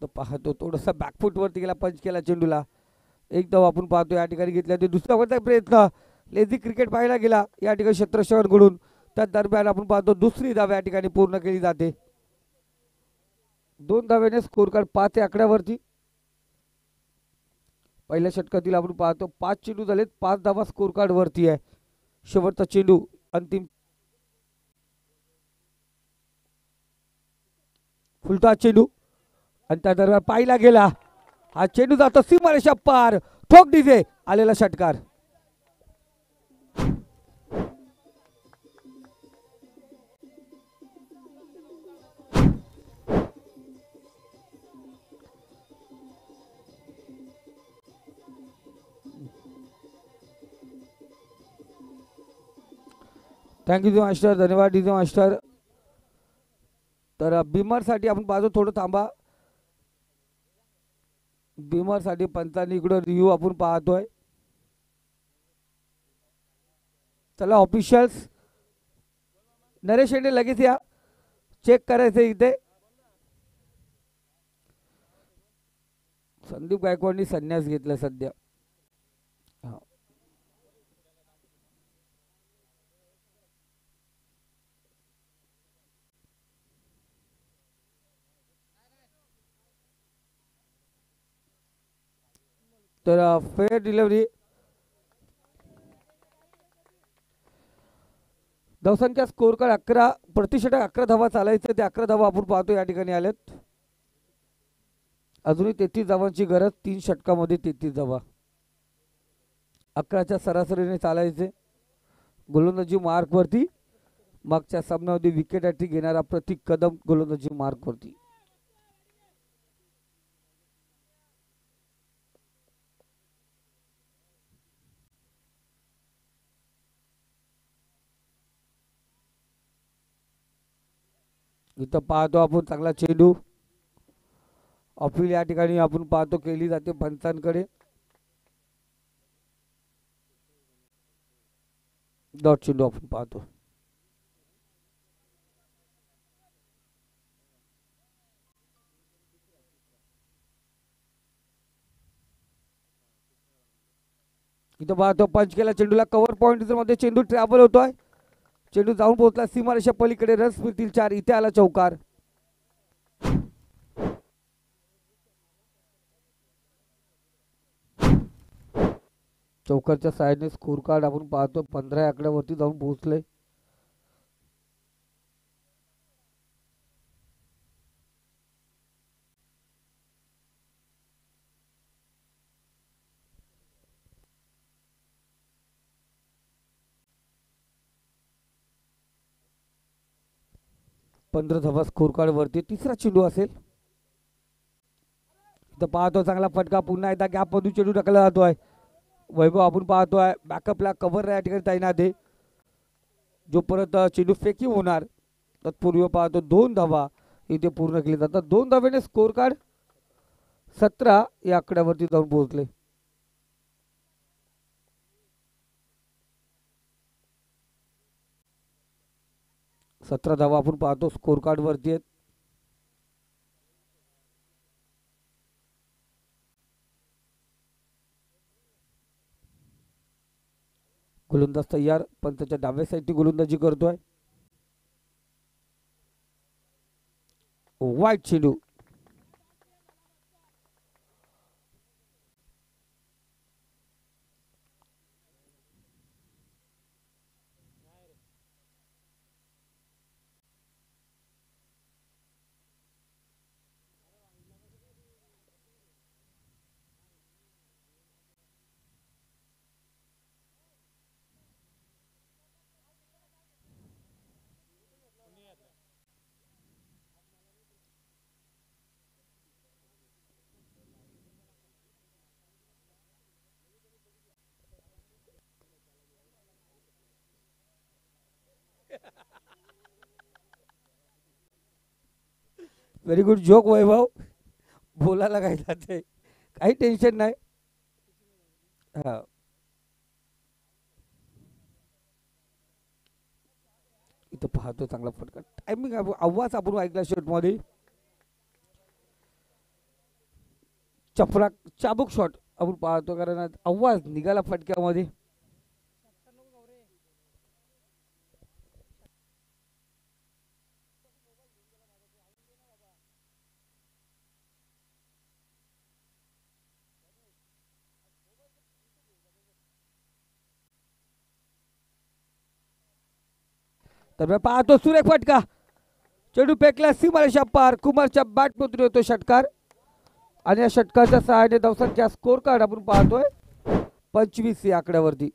तर पाहतो थोडासा बॅकफूट वरती गेला, पंच केला चेंडूला. एक धाव आपण पाहतो या ठिकाणी घेतला. ते दुसरा वरचा प्रयत्न लेझी क्रिकेट पाहायला गेला या ठिकाणी क्षेत्ररक्षकांकडून. त्या दरम्यान आपण पाहतो दुसरी धाव या ठिकाणी पूर्ण केली जाते. 2 धावेने स्कोर कार्ड 5 या आकड्यावरती. पहिल्या षटकातील आपण पाहतो 5 चेंडू झालेत, 5 धावा स्कोर कार्ड वरती आहे. शेवटचा चेंडू अंतिम फुलटा चेंडू आणि त्या दरम्यान पाहिला गेला. हा चेंडू जातो सीमारेषा पार. ठोक डीजे आलेला षटकार. थँक्यू डीजे मास्टर, धन्यवाद डीजे मास्टर. तर बिमरसाठी आपण पाहतो, थोडं थांबा. बिमरसाठी पंचांनी इकडं रिव्ह्यू आपण पाहतोय. चला ऑफिशियल्स, नरेश शेंडे लगेच या, चेक करायचं इथे. संदीप गायकवाडनी संन्यास घेतला सध्या. तर फेअर डिलिव्हरी. धावसंख्या स्कोर कार्ड 11, प्रतिषटक 11 धावा चालायचे, ते 11 धावा आपण पाहतो या ठिकाणी आल्यात. अजूनही 33 धावांची गरज, 3 षटकामध्ये 33 धावा. 11च्या सरासरीने चालायचे. गोलंदाजी मार्क वरती. मागच्या सामन्यामध्ये विकेट हॅट्रिक घेणारा प्रतीक कदम गोलंदाजी मार्क वरती. इथं पाहतो आपण चांगला चेंडू अपील या ठिकाणी आपण पाहतो केली जाते पंचांकडे. डॉट चेंडू आपण पाहतो. इथं पाहतो पंच केला चेंडूला, कव्हर पॉइंट मध्ये चेंडू ट्रॅव्हल होतोय. चेंडू जाऊन पोहोचला सीमारेषा पलीकडे, रस मिळतील 4. इथे आला चौकार. चौकारच्या साईडने स्कोर कार्ड आपण पाहतो 15 आकड्यावरती जाऊन पोहोचले. पंधरा धावा स्कोर कार्ड वरती. तिसरा चेंडू असेल. इथं पाहतो चांगला फटका, पुन्हा एकदा गॅप मधून चेंडू टाकला जातोय. वैभव आपण पाहतोय बॅकअपला कव्हर या ठिकाणी तैनात आहे. जो परत चेंडू फेकी होणार तत्पूर्वी पाहतो 2 धावा इथे पूर्ण केली जातात. 2 धावेने स्कोर कार्ड 17 या आकड्यावरती जाऊन पोहोचले. सतरा धावा आपण पाहतो स्कोर कार्ड वरती आहेत. गोलंदाज तयार, पंचाच्या डाव्या साईडची गोलंदाजी करतोय. वाईट चेंडू. व्हेरी गुड जोक वैभव, बोलायला काय जाते, काही टेन्शन नाही. हा इथं पाहतो चांगला फटका, टायमिंग आवाज आपण ऐकला शेवटमध्ये. चपराक चाबूक शॉट आपण पाहतो, कारण आवाज निघाला फटक्यामध्ये. तर मी पाहतो सुरेख फटका, चेंडू फेकला सीमारेषा पार, कुमारच्या बॅटमधून येतो षटकार आणि या षटकाच्या सहाय्याने धावसंख्या स्कोर कार्ड आपण पाहतोय 25 या आकड्यावरती.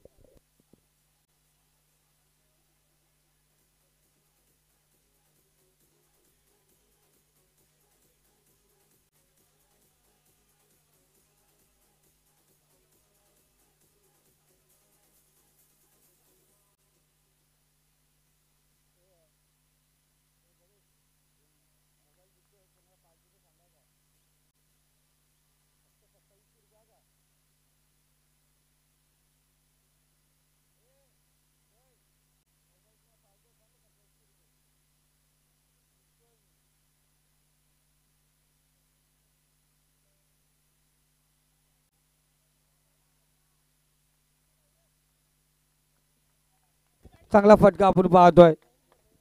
चांगला फटका आपण पाहतोय,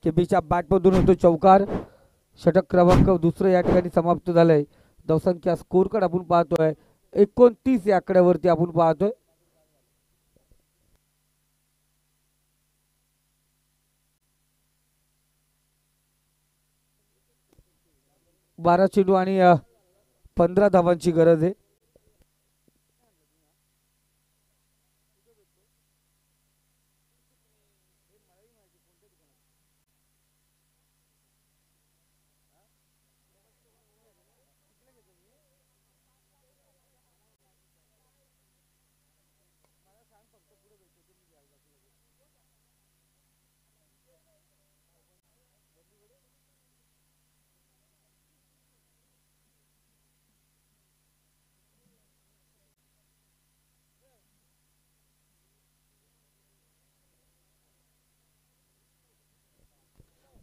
केबीच्या बॅटमधून होतो चौकार. षटक क्रमांक दुसरं या ठिकाणी समाप्त झालंय. धावसंख्या स्कोर कार्ड आपण पाहतोय 29 या आकड्यावरती आपण पाहतोय. बारा चेंडू आणि 15 धावांची गरज आहे.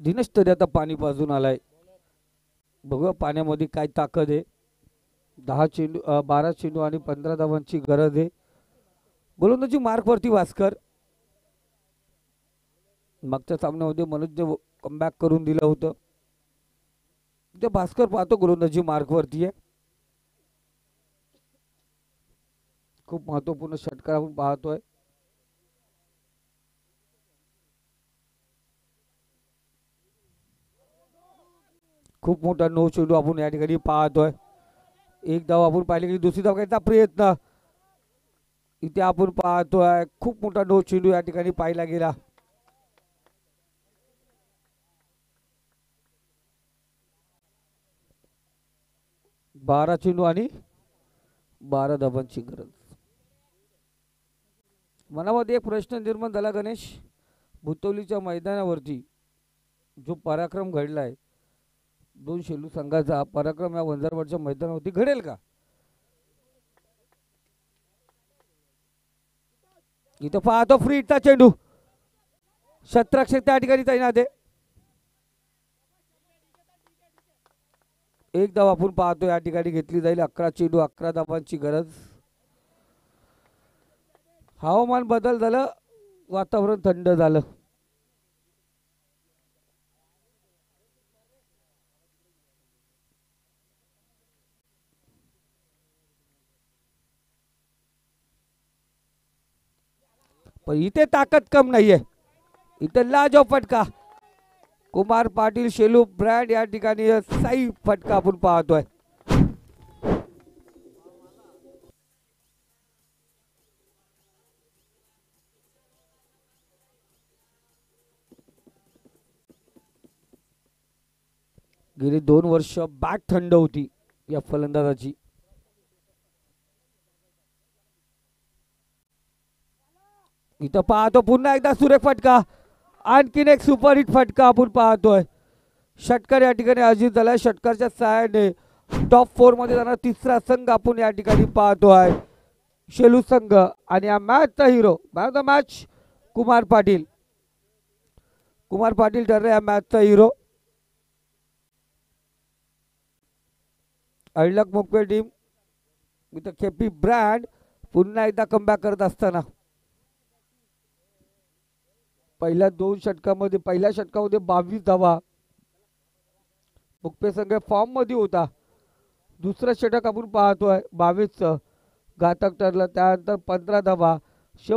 दिनेश तरी आता पाणी पाजून आलाय, बघूया पाण्यामध्ये काय ताकद आहे. 12 चेंडू आणि 15 धावांची गरज आहे. गोलंदाजी मार्कवरती भास्कर. मागच्या सामन्यामध्ये मनोजने कमबॅक करून दिलं होतं, ते भास्कर पाहतो गोलंदाजी मार्कवरती आहे. खूप महत्वपूर्ण षटकार आपण पाहतोय. खूप मोठा नो चेंडू आपण या ठिकाणी पाहतोय. एक धाव आपण पाहिली की दुसरी धाव घ्यायचा प्रयत्न इथे आपण पाहतोय. खूप मोठा नो चेंडू या ठिकाणी पाहिला गेला. बारा चेंडू आणि 12 धावांची गरज. मनामध्ये एक प्रश्न निर्माण झाला गणेश, भुतवलीच्या मैदानावरती जो पराक्रम घडलाय, 2 शेलू संघाचा पराक्रम या वंजारवाडच्या मैदानावरती घडेल का? इथं पाहतो फ्री हिटचा चेंडू, शतरक्षक त्या ठिकाणी तैनात आहे. एक धाव आपण पाहतो या ठिकाणी घेतली जाईल. 11 चेंडू 11 धावांची गरज. हवामान बदल झालं, वातावरण थंड झालं. पण इथे ताकद कम नाहीये, इथे लाजवाब फटका. कुमार पाटील शेलू ब्रँड या ठिकाणी साई फटका आपण पाहतोय. गेली 2 वर्ष बॅट थंड होती या फलंदाजाची. इथं पाहतो पुन्हा एकदा सुरेख फटका, आणखीन एक सुपरहिट फटका आपण पाहतोय. षटकार या ठिकाणी अजित झालाय. षटकारच्या सहाय्याने टॉप 4 मध्ये जाणारा तिसरा संघ आपण या ठिकाणी पाहतोय, शेलू संघ. आणि या मॅचचा hero, man of the match Kumar Patil. Kumar Patil ठरले या मॅचचा हिरो. अडलक मुकवे टीम इथं केपी ब्रँड पुन्हा एकदा कमबॅक करत असताना पहिल्या षटकामध्ये 22 धावा. मुक्ते संघ फॉर्म मध्ये होता. दुसरं षटक आपण पाहतोय 22चं घातक ठरलं. त्यानंतर 15 धावा